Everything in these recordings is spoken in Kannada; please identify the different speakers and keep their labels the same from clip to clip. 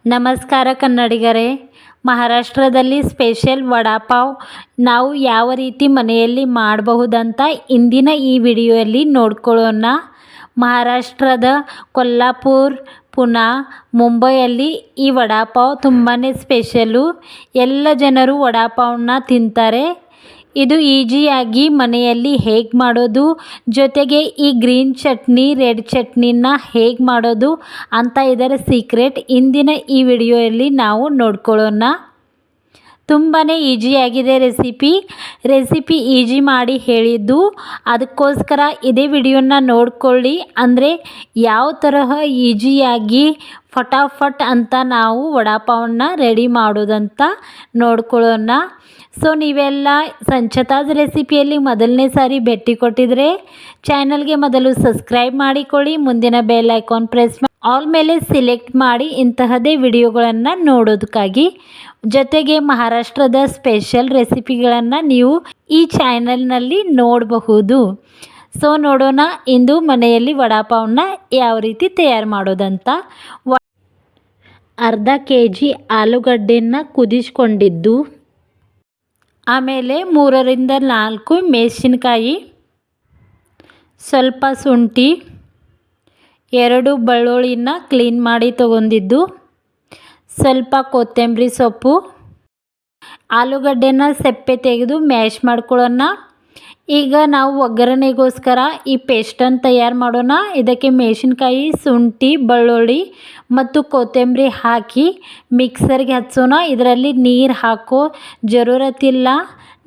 Speaker 1: ನಮಸ್ಕಾರ ಕನ್ನಡಿಗರೇ. ಮಹಾರಾಷ್ಟ್ರದಲ್ಲಿ ಸ್ಪೆಷಲ್ ವಡಾಪಾವ್ ನಾವು ಯಾವ ರೀತಿ ಮನೆಯಲ್ಲಿ ಮಾಡಬಹುದಂತ ಇಂದಿನ ಈ ವಿಡಿಯೋಯಲ್ಲಿ ನೋಡ್ಕೊಳ್ಳೋಣ. ಮಹಾರಾಷ್ಟ್ರದ ಕೊಲ್ಲಾಪುರ, ಪುಣೆ, ಮುಂಬೈಯಲ್ಲಿ ಈ ವಡಾಪಾವ್ ತುಂಬಾ ಸ್ಪೆಷಲು. ಎಲ್ಲ ಜನರು ವಡಾಪಾವನ್ನ ತಿಂತಾರೆ. ಇದು ಈಜಿಯಾಗಿ ಮನೆಯಲ್ಲಿ ಹೇಗೆ ಮಾಡೋದು, ಜೊತೆಗೆ ಈ ಗ್ರೀನ್ ಚಟ್ನಿ ರೆಡ್ ಚಟ್ನಿನ ಹೇಗೆ ಮಾಡೋದು ಅಂತ ಇದರ ಸೀಕ್ರೆಟ್ ಇಂದಿನ ಈ ವಿಡಿಯೋಯಲ್ಲಿ ನಾವು ನೋಡ್ಕೊಳ್ಳೋಣ. ತುಂಬಾ ಈಜಿಯಾಗಿದೆ ರೆಸಿಪಿ ಈಜಿ ಮಾಡಿ ಹೇಳಿದ್ದು, ಅದಕ್ಕೋಸ್ಕರ ಇದೇ ವಿಡಿಯೋನ ನೋಡ್ಕೊಳ್ಳಿ. ಅಂದರೆ ಯಾವ ತರಹ ಈಜಿಯಾಗಿ ಫಟಾಫಟ್ ಅಂತ ನಾವು ವಡಾಪಾವನ್ನ ರೆಡಿ ಮಾಡೋದಂತ ನೋಡ್ಕೊಳ್ಳೋಣ. ಸೊ ನೀವೆಲ್ಲ ಸಂಚತಾಜ್ ರೆಸಿಪಿಯಲ್ಲಿ ಮೊದಲನೇ ಸಾರಿ ಭೇಟಿ ಕೊಟ್ಟಿದ್ರೆ ಚಾನಲ್ಗೆ ಮೊದಲು ಸಬ್ಸ್ಕ್ರೈಬ್ ಮಾಡಿಕೊಳ್ಳಿ. ಮುಂದಿನ ಬೆಲ್ ಐಕಾನ್ ಪ್ರೆಸ್ ಮಾಡಿ ಆಲ್ ಮೇಲೆ ಸಿಲೆಕ್ಟ್ ಮಾಡಿ ಇಂತಹದೇ ವಿಡಿಯೋಗಳನ್ನು ನೋಡೋದಕ್ಕಾಗಿ. ಜೊತೆಗೆ ಮಹಾರಾಷ್ಟ್ರದ ಸ್ಪೆಷಲ್ ರೆಸಿಪಿಗಳನ್ನು ನೀವು ಈ ಚಾನಲ್ನಲ್ಲಿ ನೋಡಬಹುದು. ಸೊ ನೋಡೋಣ ಇಂದು ಮನೆಯಲ್ಲಿ ವಡಾಪಾವನ್ನ ಯಾವ ರೀತಿ ತಯಾರು ಮಾಡೋದಂತ. ಅರ್ಧ kg ಆಲೂಗಡ್ಡೆನ ಕುದಿಸ್ಕೊಂಡಿದ್ದು, ಆಮೇಲೆ 3ರಿಂದ 4 ಮೆಣಸಿನಕಾಯಿ, ಸ್ವಲ್ಪ ಶುಂಠಿ, 2 ಬೆಳ್ಳುಳ್ಳಿನ ಕ್ಲೀನ್ ಮಾಡಿ ತಗೊಂಡಿದ್ದು, ಸ್ವಲ್ಪ ಕೊತ್ತಂಬರಿ ಸೊಪ್ಪು, ಆಲೂಗಡ್ಡೆನ ಸೆಪ್ಪೆ ತೆಗೆದು ಮ್ಯಾಶ್ ಮಾಡ್ಕೊಳ್ಳೋಣ. ಈಗ ನಾವು ಒಗ್ಗರಣೆಗೋಸ್ಕರ ಈ ಪೇಸ್ಟನ್ನು ತಯಾರು ಮಾಡೋಣ. ಇದಕ್ಕೆ ಮೆಣಸಿನಕಾಯಿ, ಶುಂಠಿ, ಬೆಳ್ಳುಳ್ಳಿ ಮತ್ತು ಕೊತ್ತಂಬರಿ ಹಾಕಿ ಮಿಕ್ಸರ್ಗೆ ಹಚ್ಚೋಣ. ಇದರಲ್ಲಿ ನೀರು ಹಾಕೋ ಜರೂರತ್ತಿಲ್ಲ,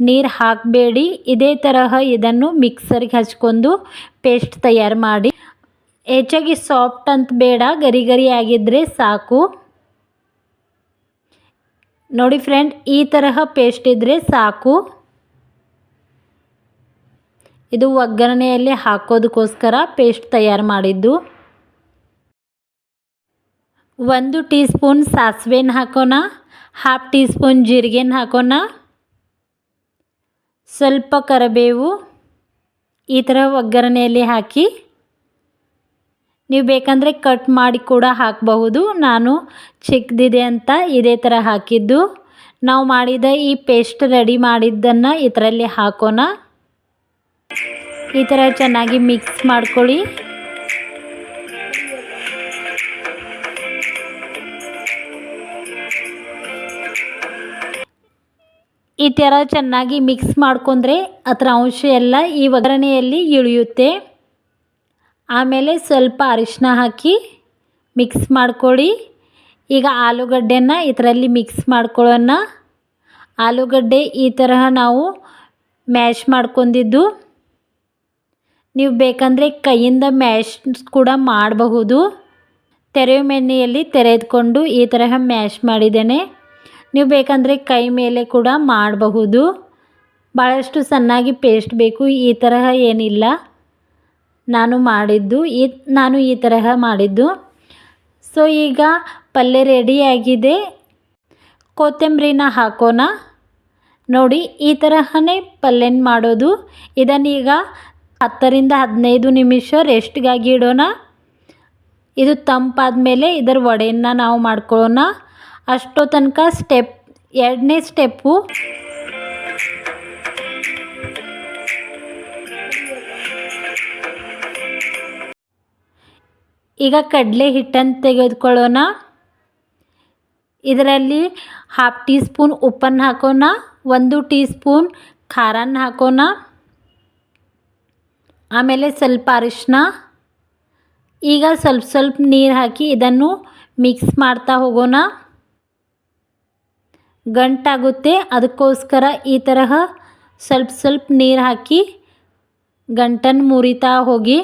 Speaker 1: ನೀರು ಹಾಕಬೇಡಿ. ಇದೇ ತರಹ ಇದನ್ನು ಮಿಕ್ಸರ್ಗೆ ಹಚ್ಕೊಂಡು ಪೇಸ್ಟ್ ತಯಾರು ಮಾಡಿ. ಹೆಚ್ಚಾಗಿ ಸಾಫ್ಟ್ ಅಂತ ಬೇಡ, ಗರಿ ಗರಿ ಆಗಿದ್ದರೆ ಸಾಕು. ನೋಡಿ ಫ್ರೆಂಡ್, ಈ ತರಹ ಪೇಸ್ಟ್ ಇದ್ದರೆ ಸಾಕು. ಇದು ಒಗ್ಗರಣೆಯಲ್ಲಿ ಹಾಕೋದಕ್ಕೋಸ್ಕರ ಪೇಸ್ಟ್ ತಯಾರು ಮಾಡಿದ್ದು. 1 ಟೀ ಸ್ಪೂನ್ ಸಾಸಿವೆನ ಹಾಕೋಣ, ½ ಟೀ ಸ್ಪೂನ್ ಜೀರಿಗೆನ ಹಾಕೋಣ, ಸ್ವಲ್ಪ ಕರಿಬೇವು. ಈ ಥರ ಒಗ್ಗರಣೆಯಲ್ಲಿ ಹಾಕಿ ನೀವು ಬೇಕಂದರೆ ಕಟ್ ಮಾಡಿ ಕೂಡ ಹಾಕಬಹುದು. ನಾನು ಚಿಕ್ಕದಿದೆ ಅಂತ ಇದೇ ಥರ ಹಾಕಿದ್ದು. ನಾವು ಮಾಡಿದ ಈ ಪೇಸ್ಟ್ ರೆಡಿ ಮಾಡಿದ್ದನ್ನು ಇದರಲ್ಲಿ ಹಾಕೋಣ. ಈ ಥರ ಚೆನ್ನಾಗಿ ಮಿಕ್ಸ್ ಮಾಡ್ಕೊಳ್ಳಿ. ಈ ಥರ ಚೆನ್ನಾಗಿ ಮಿಕ್ಸ್ ಮಾಡ್ಕೊಂಡ್ರೆ ಅದರ ಅಂಶ ಎಲ್ಲ ಈ ಒಗ್ಗರಣೆಯಲ್ಲಿ ಇಳಿಯುತ್ತೆ. ಆಮೇಲೆ ಸ್ವಲ್ಪ ಅರಿಶಿನ ಹಾಕಿ ಮಿಕ್ಸ್ ಮಾಡ್ಕೊಳ್ಳಿ. ಈಗ ಆಲೂಗಡ್ಡೆನ ಇದರಲ್ಲಿ ಮಿಕ್ಸ್ ಮಾಡ್ಕೊಳ್ಳೋಣ. ಆಲೂಗಡ್ಡೆ ಈ ತರಹ ನಾವು ಮ್ಯಾಶ್ ಮಾಡ್ಕೊಂಡಿದ್ದು. ನೀವು ಬೇಕಂದರೆ ಕೈಯಿಂದ ಮ್ಯಾಶ್ ಕೂಡ ಮಾಡಬಹುದು. ತೆರೆಯುವ ಎಣ್ಣೆಯಲ್ಲಿ ತೆರೆದುಕೊಂಡು ಈ ತರಹ ಮ್ಯಾಶ್ ಮಾಡಿದ್ದೇನೆ. ನೀವು ಬೇಕಂದರೆ ಕೈ ಮೇಲೆ ಕೂಡ ಮಾಡಬಹುದು. ಭಾಳಷ್ಟು ಸಣ್ಣಾಗಿ ಪೇಸ್ಟ್ ಬೇಕು, ಈ ತರಹ ಏನಿಲ್ಲ. ನಾನು ಈ ತರಹ ಮಾಡಿದ್ದು. ಸೊ ಈಗ ಪಲ್ಯ ರೆಡಿಯಾಗಿದೆ. ಕೊತ್ತಂಬರಿನ ಹಾಕೋಣ. ನೋಡಿ ಈ ತರಹನೇ ಪಲ್ಯನ ಮಾಡೋದು. ಇದನ್ನೀಗ 10ರಿಂದ 15 ನಿಮಿಷ ರೆಸ್ಟ್ಗಾಗಿ ಇಡೋಣ. ಇದು ತಂಪಾದ ಮೇಲೆ ಇದರ ವಡೆಯನ್ನು ನಾವು ಮಾಡ್ಕೊಳ್ಳೋಣ. ಅಷ್ಟೋ ತನಕ ಎರಡನೇ ಸ್ಟೆಪ್ಪು ಈಗ ಕಡಲೆ ಹಿಟ್ಟನ್ನು ತೆಗೆದುಕೊಳ್ಳೋಣ. ಇದರಲ್ಲಿ ½ ಟೀ ಸ್ಪೂನ್ ಉಪ್ಪನ್ನು ಹಾಕೋಣ, 1 ಟೀ ಸ್ಪೂನ್ ಖಾರನ ಹಾಕೋಣ, ಆಮೇಲೆ ಸ್ವಲ್ಪ ಅರಿಶಿನ. ಈಗ ಸ್ವಲ್ಪ ನೀರು ಹಾಕಿ ಇದನ್ನು ಮಿಕ್ಸ್ ಮಾಡ್ತಾ ಹೋಗೋಣ. ಗಂಟಾಗುತ್ತೆ, ಅದಕ್ಕೋಸ್ಕರ ಈ ತರಹ ಸ್ವಲ್ಪ ನೀರು ಹಾಕಿ ಗಂಟನ್ನು ಮುರಿತಾ ಹೋಗಿ.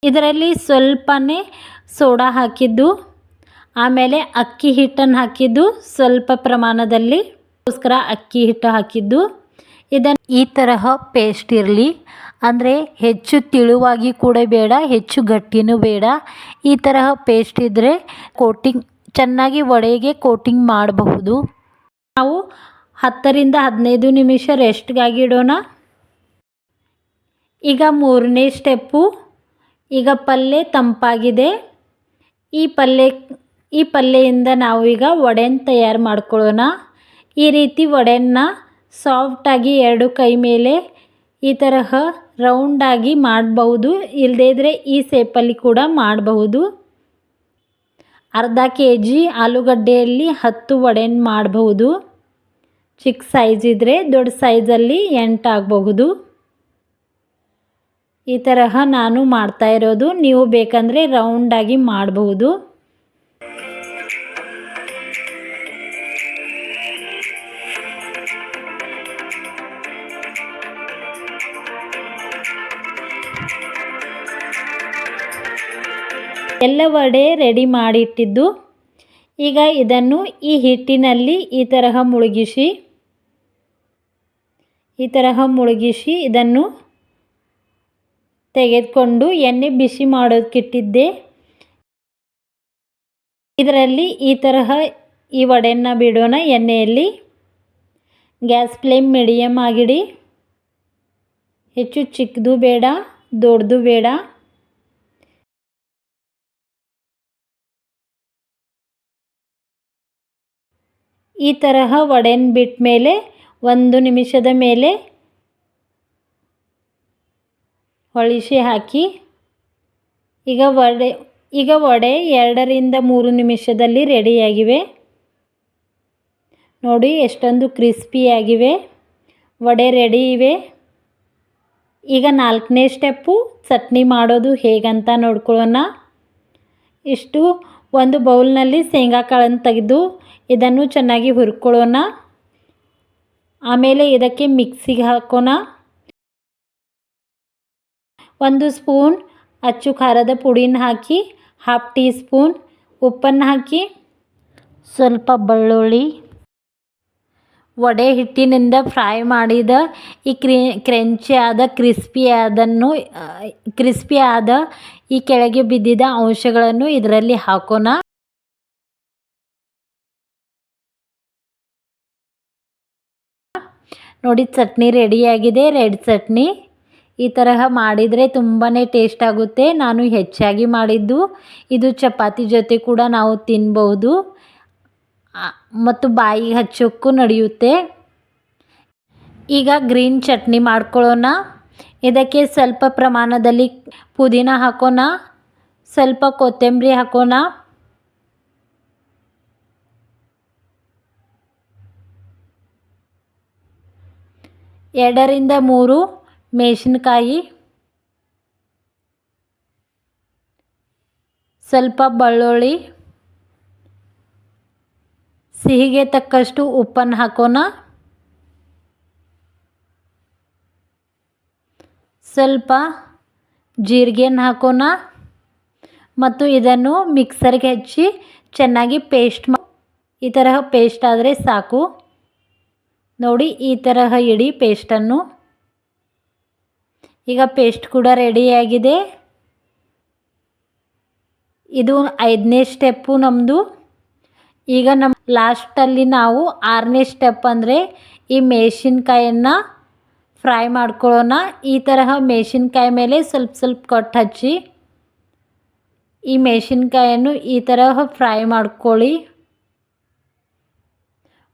Speaker 1: ಇದರಲ್ಲಿ ಸ್ವಲ್ಪನೇ ಸೋಡಾ ಹಾಕಿದ್ದು, ಆಮೇಲೆ ಅಕ್ಕಿ ಹಿಟ್ಟನ್ನು ಹಾಕಿದ್ದು ಸ್ವಲ್ಪ ಪ್ರಮಾಣದಲ್ಲಿ, ಅದಕ್ಕೋಸ್ಕರ ಅಕ್ಕಿ ಹಿಟ್ಟು ಹಾಕಿದ್ದು. ಇದನ್ನು ಈ ತರಹ ಪೇಸ್ಟ್ ಇರಲಿ, ಅಂದರೆ ಹೆಚ್ಚು ತಿಳುವಾಗಿ ಕೂಡ ಬೇಡ, ಹೆಚ್ಚು ಗಟ್ಟಿನೂ ಬೇಡ. ಈ ತರಹ ಪೇಸ್ಟ್ ಇದ್ದರೆ ಕೋಟಿಂಗ್ ಚೆನ್ನಾಗಿ ವಡೆಗೆ ಕೋಟಿಂಗ್ ಮಾಡಬಹುದು. ನಾವು 10ರಿಂದ 15 ನಿಮಿಷ ರೆಸ್ಟ್ಗಾಗಿ ಇಡೋಣ. ಈಗ ಮೂರನೇ ಸ್ಟೆಪ್ಪು, ಈಗ ಪಲ್ಯ ತಂಪಾಗಿದೆ. ಈ ಪಲ್ಯದಿಂದ ನಾವು ಈಗ ವಡೆನ ತಯಾರು ಮಾಡ್ಕೊಳ್ಳೋಣ. ಈ ರೀತಿ ವಡೆನ ಸಾಫ್ಟಾಗಿ ಎರಡು ಕೈ ಮೇಲೆ ಈ ತರಹ ರೌಂಡಾಗಿ ಮಾಡಬಹುದು, ಇಲ್ಲದೇ ಇದ್ದರೆ ಈ ಸೇಪಲ್ಲಿ ಕೂಡ ಮಾಡಬಹುದು. ಅರ್ಧ kg ಆಲೂಗಡ್ಡೆಯಲ್ಲಿ 10 ವಡೆನ ಮಾಡಬಹುದು. ಚಿಕ್ಕ ಸೈಜ್ ಇದ್ದರೆ ದೊಡ್ಡ ಸೈಜಲ್ಲಿ 8 ಆಗಬಹುದು. ಈ ತರಹ ನಾನು ಮಾಡ್ತಾ ಇರೋದು, ನೀವು ಬೇಕಂದರೆ ರೌಂಡಾಗಿ ಮಾಡಬಹುದು. ಎಲ್ಲ ವಡೆ ರೆಡಿ ಮಾಡಿಟ್ಟಿದ್ದು. ಈಗ ಇದನ್ನು ಈ ಹಿಟ್ಟಿನಲ್ಲಿ ಈ ತರಹ ಮುಳುಗಿಸಿ ಇದನ್ನು ತೆಗೆದುಕೊಂಡು ಎಣ್ಣೆ ಬಿಸಿ ಮಾಡೋದಕ್ಕಿಟ್ಟಿದ್ದೆ. ಇದರಲ್ಲಿ ಈ ತರಹ ಈ ವಡೆಯನ್ನು ಬಿಡೋಣ ಎಣ್ಣೆಯಲ್ಲಿ. ಗ್ಯಾಸ್ ಫ್ಲೇಮ್ ಮೀಡಿಯಮ್ ಆಗಿಡಿ. ಹೆಚ್ಚು ಚಿಕ್ಕದು ಬೇಡ, ದೊಡ್ಡದು ಬೇಡ. ಈ ತರಹ ವಡೆನ ಬಿಟ್ಟ ಮೇಲೆ 1 ನಿಮಿಷದ ಮೇಲೆ ಹೊಳಿಸಿ ಹಾಕಿ. ಈಗ ವಡೆ 2 ರಿಂದ 3 ನಿಮಿಷದಲ್ಲಿ ರೆಡಿಯಾಗಿವೆ. ನೋಡಿ ಎಷ್ಟೊಂದು ಕ್ರಿಸ್ಪಿಯಾಗಿವೆ. ವಡೆ ರೆಡಿ ಇವೆ. ಈಗ 4ನೇ ಸ್ಟೆಪ್ಪು, ಚಟ್ನಿ ಮಾಡೋದು ಹೇಗಂತ ನೋಡ್ಕೊಳ್ಳೋಣ. ಒಂದು ಬೌಲ್ನಲ್ಲಿ ಶೇಂಗಾ ಕಾಳನ್ನು ತೆಗೆದು ಇದನ್ನು ಚೆನ್ನಾಗಿ ಹುರ್ಕೊಳ್ಳೋಣ. ಆಮೇಲೆ ಇದಕ್ಕೆ ಮಿಕ್ಸಿಗೆ ಹಾಕೋಣ. 1 ಸ್ಪೂನ್ ಅಚ್ಚು ಖಾರದ ಪುಡಿನ ಹಾಕಿ, 1/2 ಟೀ ಸ್ಪೂನ್ ಉಪ್ಪನ್ನು ಹಾಕಿ, ಸ್ವಲ್ಪ ಬೆಳ್ಳುಳ್ಳಿ, ವಡೆ ಹಿಟ್ಟಿನಿಂದ ಫ್ರೈ ಮಾಡಿದ ಈ ಕ್ರಿಸ್ಪಿ ಆದ ಈ ಕೆಳಗೆ ಬಿದ್ದಿದ್ದ ಅಂಶಗಳನ್ನು ಇದರಲ್ಲಿ ಹಾಕೋಣ. ನೋಡಿ ಚಟ್ನಿ ರೆಡಿಯಾಗಿದೆ, ರೆಡ್ ಚಟ್ನಿ. ಈ ತರಹ ಮಾಡಿದರೆ ತುಂಬಾ ಟೇಸ್ಟ್ ಆಗುತ್ತೆ. ನಾನು ಹೆಚ್ಚಾಗಿ ಮಾಡಿದ್ದು ಇದು ಚಪಾತಿ ಜೊತೆ ಕೂಡ ನಾವು ತಿನ್ಬಹುದು ಮತ್ತು ಬಾಯಿಗೆ ಹಚ್ಚೋಕ್ಕೂ ನಡೆಯುತ್ತೆ. ಈಗ ಗ್ರೀನ್ ಚಟ್ನಿ ಮಾಡ್ಕೊಳ್ಳೋಣ. ಇದಕ್ಕೆ ಸ್ವಲ್ಪ ಪ್ರಮಾಣದಲ್ಲಿ ಪುದೀನ ಹಾಕೋಣ, ಸ್ವಲ್ಪ ಕೊತ್ತಂಬರಿ ಹಾಕೋಣ, ಎರಡರಿಂದ 3 ಮೆಣಸಿನಕಾಯಿ, ಸ್ವಲ್ಪ ಬೆಳ್ಳುಳ್ಳಿ, ಸಿಹಿಗೆ ತಕ್ಕಷ್ಟು ಉಪ್ಪನ್ನು ಹಾಕೋಣ, ಸ್ವಲ್ಪ ಜೀರಿಗೆನ ಹಾಕೋಣ ಮತ್ತು ಇದನ್ನು ಮಿಕ್ಸರ್ಗೆ ಹಚ್ಚಿ ಚೆನ್ನಾಗಿ ಈ ತರಹ ಪೇಸ್ಟ್ ಆದರೆ ಸಾಕು. ನೋಡಿ ಈ ತರಹ ಇಡೀ ಪೇಸ್ಟನ್ನು. ಈಗ ಪೇಸ್ಟ್ ಕೂಡ ರೆಡಿಯಾಗಿದೆ. ಇದು 5ನೇ ಸ್ಟೆಪ್ಪು ನಮ್ಮದು. ಈಗ ಲಾಸ್ಟಲ್ಲಿ ನಾವು 6ನೇ ಸ್ಟೆಪ್ ಅಂದರೆ ಈ ಮೆಣಸಿನ್ಕಾಯನ್ನು ಫ್ರೈ ಮಾಡ್ಕೊಳ್ಳೋಣ. ಈ ತರಹ ಮೆಣಸಿನ್ಕಾಯಿ ಮೇಲೆ ಸ್ವಲ್ಪ ಕಟ್ ಹಚ್ಚಿ ಈ ಮೆಣಸಿನ್ಕಾಯನ್ನು ಈ ತರಹ ಫ್ರೈ ಮಾಡ್ಕೊಳ್ಳಿ.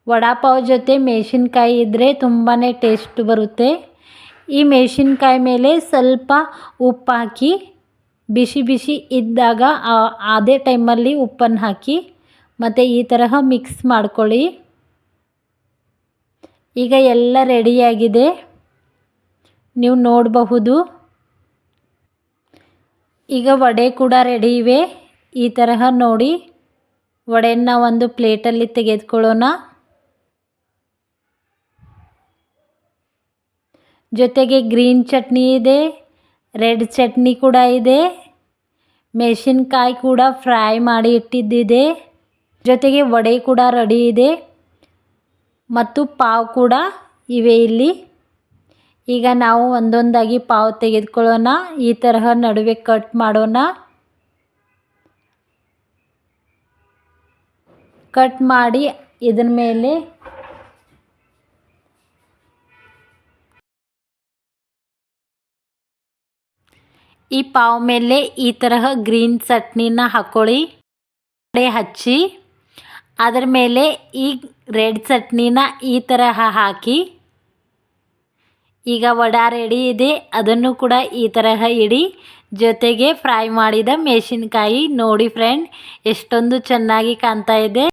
Speaker 1: ವಡಾಪಾವ್ ಜೊತೆ ಮೆಣಸಿನ್ಕಾಯಿ ಇದ್ದರೆ ತುಂಬಾ ಟೇಸ್ಟ್ ಬರುತ್ತೆ. ಈ ಮೆಣಸಿನ್ಕಾಯಿ ಮೇಲೆ ಸ್ವಲ್ಪ ಉಪ್ಪು ಹಾಕಿ, ಬಿಸಿ ಇದ್ದಾಗ ಅದೇ ಟೈಮಲ್ಲಿ ಉಪ್ಪನ್ನು ಹಾಕಿ ಮತ್ತು ಈ ತರಹ ಮಿಕ್ಸ್ ಮಾಡ್ಕೊಳ್ಳಿ. ಈಗ ಎಲ್ಲ ರೆಡಿಯಾಗಿದೆ, ನೀವು ನೋಡಬಹುದು. ಈಗ ವಡೆ ಕೂಡ ರೆಡಿ ಇವೆ. ಈ ತರಹ ನೋಡಿ ವಡೆಯನ್ನು ಒಂದು ಪ್ಲೇಟಲ್ಲಿ ತೆಗೆದುಕೊಳ್ಳೋಣ. ಜೊತೆಗೆ ಗ್ರೀನ್ ಚಟ್ನಿ ಇದೆ, ರೆಡ್ ಚಟ್ನಿ ಕೂಡ ಇದೆ, ಮೆಣಸಿನ್ಕಾಯಿ ಕೂಡ ಫ್ರೈ ಮಾಡಿ ಇಟ್ಟಿದ್ದಿದೆ, ಜೊತೆಗೆ ವಡೆ ಕೂಡ ರೆಡಿ ಇದೆ ಮತ್ತು ಪಾವ್ ಕೂಡ ಇವೆ ಇಲ್ಲಿ. ಈಗ ನಾವು ಒಂದೊಂದಾಗಿ ಪಾವ್ ತೆಗೆದುಕೊಳ್ಳೋಣ. ಈ ತರಹ ನಡುವೆ ಕಟ್ ಮಾಡೋಣ. ಕಟ್ ಮಾಡಿ ಇದರ ಮೇಲೆ ಈ ಪಾವ್ ಮೇಲೆ ಈ ತರಹ ಗ್ರೀನ್ ಚಟ್ನಿನ ಹಾಕ್ಕೊಳ್ಳಿ, ಹಚ್ಚಿ ಅದರ ಮೇಲೆ ಈ ರೆಡ್ ಚಟ್ನಿನ ಈ ತರಹ ಹಾಕಿ. ಈಗ ವಡಾ ರೆಡಿ ಇದೆ, ಅದನ್ನು ಕೂಡ ಈ ತರಹ ಇಡಿ. ಜೊತೆಗೆ ಫ್ರೈ ಮಾಡಿದ ಮೆಣಸಿನಕಾಯಿ ನೋಡಿ ಫ್ರೆಂಡ್ ಎಷ್ಟೊಂದು ಚೆನ್ನಾಗಿ ಕಾಣ್ತಾ ಇದೆ.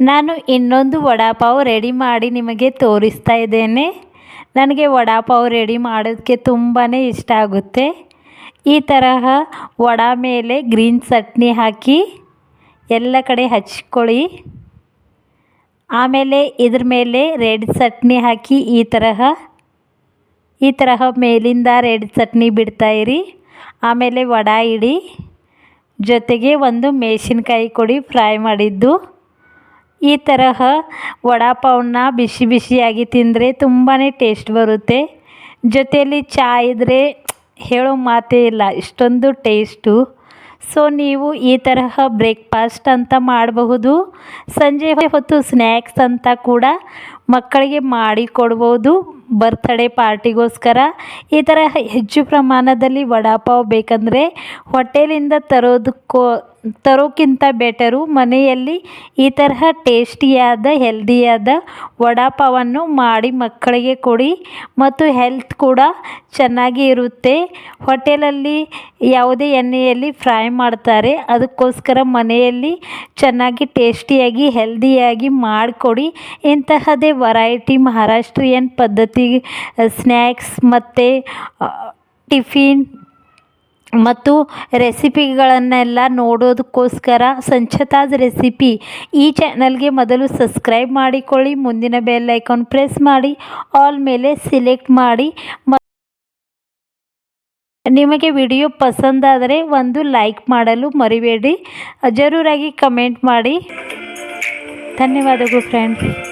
Speaker 1: ನಾನು ಇನ್ನೊಂದು ವಡಾಪಾವ್ ರೆಡಿ ಮಾಡಿ ನಿಮಗೆ ತೋರಿಸ್ತಾ ಇದ್ದೇನೆ. ನನಗೆ ವಡಾಪಾವ್ ರೆಡಿ ಮಾಡೋದಕ್ಕೆ ತುಂಬಾ ಇಷ್ಟ ಆಗುತ್ತೆ. ಈ ತರಹ ವಡಾ ಮೇಲೆ ಗ್ರೀನ್ ಚಟ್ನಿ ಹಾಕಿ ಎಲ್ಲ ಕಡೆ ಹಚ್ಕೊಳ್ಳಿ. ಆಮೇಲೆ ಇದ್ರ ಮೇಲೆ ರೆಡ್ ಚಟ್ನಿ ಹಾಕಿ ಈ ತರಹ ಮೇಲಿಂದ ರೆಡ್ ಚಟ್ನಿ ಬಿಡ್ತಾಯಿರಿ. ಆಮೇಲೆ ವಡಾ ಇಡಿ, ಜೊತೆಗೆ ಒಂದು ಮೆಣಸಿನ್ಕಾಯಿ ಕೊಡಿ ಫ್ರೈ ಮಾಡಿದ್ದು. ಈ ತರಹ ವಡಾಪಾವನ್ನ ಬಿಸಿ ಬಿಸಿಯಾಗಿ ತಿಂದರೆ ತುಂಬಾ ಟೇಸ್ಟ್ ಬರುತ್ತೆ. ಜೊತೆಯಲ್ಲಿ ಚಹಾ ಇದ್ದರೆ ಹೇಳೋ ಮಾತೇ ಇಲ್ಲ, ಇಷ್ಟೊಂದು ಟೇಸ್ಟು. ಸೊ ನೀವು ಈ ತರಹ ಬ್ರೇಕ್ಫಾಸ್ಟ್ ಅಂತ ಮಾಡಬಹುದು, ಸಂಜೆ ಹೊತ್ತು ಸ್ನ್ಯಾಕ್ಸ್ ಅಂತ ಕೂಡ ಮಕ್ಕಳಿಗೆ ಮಾಡಿ ಕೊಡ್ಬೋದು. ಬರ್ತ್ಡೇ ಪಾರ್ಟಿಗೋಸ್ಕರ ಈ ಥರ ಹೆಚ್ಚು ಪ್ರಮಾಣದಲ್ಲಿ ವಡಾಪಾವ್ ಬೇಕಂದರೆ ಹೋಟೆಲಿಂದ ತರೋಕ್ಕಿಂತ ಬೆಟರು ಮನೆಯಲ್ಲಿ ಈ ತರಹ ಟೇಸ್ಟಿಯಾದ ಹೆಲ್ದಿಯಾದ ವಡಾಪಾವನ್ನು ಮಾಡಿ ಮಕ್ಕಳಿಗೆ ಕೊಡಿ. ಮತ್ತು ಹೆಲ್ತ್ ಕೂಡ ಚೆನ್ನಾಗಿ ಇರುತ್ತೆ. ಹೋಟೆಲಲ್ಲಿ ಯಾವುದೇ ಎಣ್ಣೆಯಲ್ಲಿ ಫ್ರೈ ಮಾಡ್ತಾರೆ, ಅದಕ್ಕೋಸ್ಕರ ಮನೆಯಲ್ಲಿ ಚೆನ್ನಾಗಿ ಟೇಸ್ಟಿಯಾಗಿ ಹೆಲ್ದಿಯಾಗಿ ಮಾಡಿಕೊಡಿ. ಇಂತಹದ್ದೇ ವೆರೈಟಿ ಮಹಾರಾಷ್ಟ್ರೀಯನ್ ಪದ್ಧತಿ ಸ್ನ್ಯಾಕ್ಸ್ ಮತ್ತು ಟಿಫಿನ್ ಮತ್ತು ರೆಸಿಪಿಗಳನ್ನೆಲ್ಲ ನೋಡೋದಕ್ಕೋಸ್ಕರ ಸಂಚತಾಜ್ ರೆಸಿಪಿ ಈ ಚಾನಲ್ಗೆ ಮೊದಲು ಸಬ್ಸ್ಕ್ರೈಬ್ ಮಾಡಿಕೊಳ್ಳಿ. ಮುಂದಿನ ಬೆಲ್ ಐಕಾನ್ ಪ್ರೆಸ್ ಮಾಡಿ ಆಲ್ ಮೇಲೆ ಸಿಲೆಕ್ಟ್ ಮಾಡಿ. ನಿಮಗೆ ವಿಡಿಯೋ ಪಸಂದಾದರೆ ಒಂದು ಲೈಕ್ ಮಾಡಲು ಮರಿಬೇಡಿ. ಜರೂರಾಗಿ ಕಮೆಂಟ್ ಮಾಡಿ. ಧನ್ಯವಾದಗಳು ಫ್ರೆಂಡ್ಸ್.